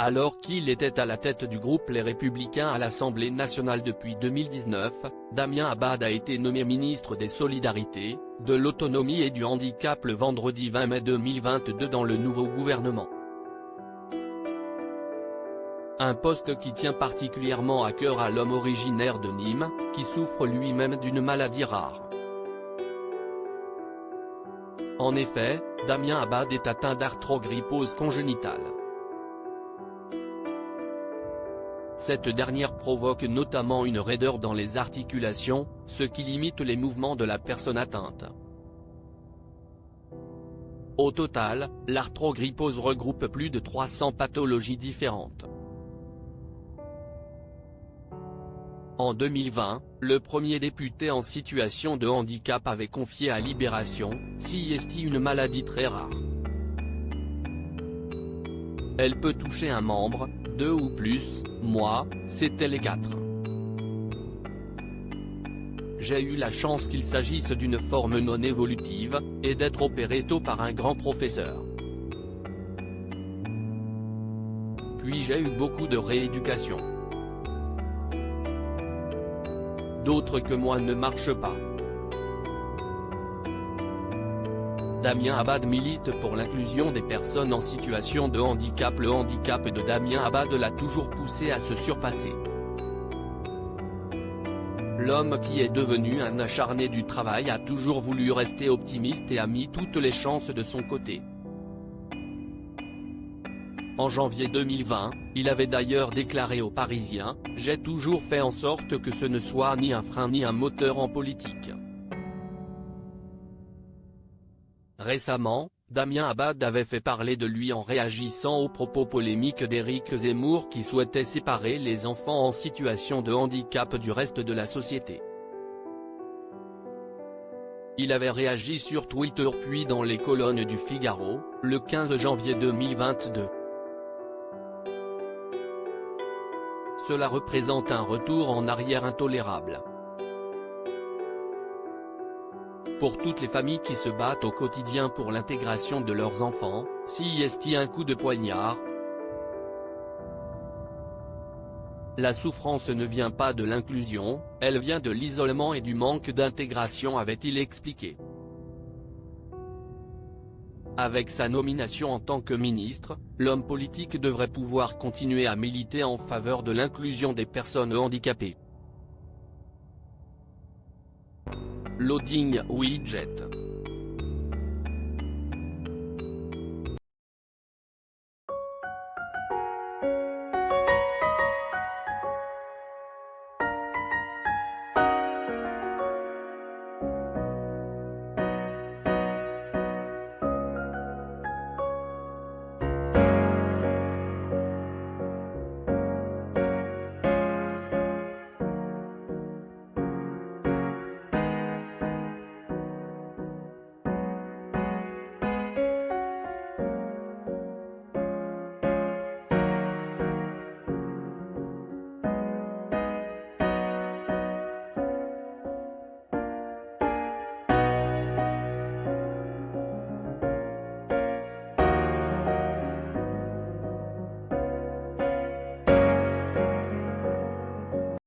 Alors qu'il était à la tête du groupe Les Républicains à l'Assemblée nationale depuis 2019, Damien Abad a été nommé ministre des Solidarités, de l'Autonomie et du Handicap le vendredi 20 mai 2022 dans le nouveau gouvernement. Un poste qui tient particulièrement à cœur à l'homme originaire de Nîmes, qui souffre lui-même d'une maladie rare. En effet, Damien Abad est atteint d'arthrogrypose congénitale. Cette dernière provoque notamment une raideur dans les articulations, ce qui limite les mouvements de la personne atteinte. Au total, l'arthrogrypose regroupe plus de 300 pathologies différentes. En 2020, le premier député en situation de handicap avait confié à Libération, CIST une maladie très rare. Elle peut toucher un membre, 2 ou plus, moi, c'était les 4. J'ai eu la chance qu'il s'agisse d'une forme non évolutive, et d'être opéré tôt par un grand professeur. Puis j'ai eu beaucoup de rééducation. D'autres que moi ne marchent pas. Damien Abad milite pour l'inclusion des personnes en situation de handicap. Le handicap de Damien Abad l'a toujours poussé à se surpasser. L'homme qui est devenu un acharné du travail a toujours voulu rester optimiste et a mis toutes les chances de son côté. En janvier 2020, il avait d'ailleurs déclaré aux Parisiens « J'ai toujours fait en sorte que ce ne soit ni un frein ni un moteur en politique ». Récemment, Damien Abad avait fait parler de lui en réagissant aux propos polémiques d'Éric Zemmour qui souhaitait séparer les enfants en situation de handicap du reste de la société. Il avait réagi sur Twitter puis dans les colonnes du Figaro, le 15 janvier 2022. Cela représente un retour en arrière intolérable. Pour toutes les familles qui se battent au quotidien pour l'intégration de leurs enfants, CIST un coup de poignard. La souffrance ne vient pas de l'inclusion, elle vient de l'isolement et du manque d'intégration, avait-il expliqué. Avec sa nomination en tant que ministre, l'homme politique devrait pouvoir continuer à militer en faveur de l'inclusion des personnes handicapées. Loading Widget.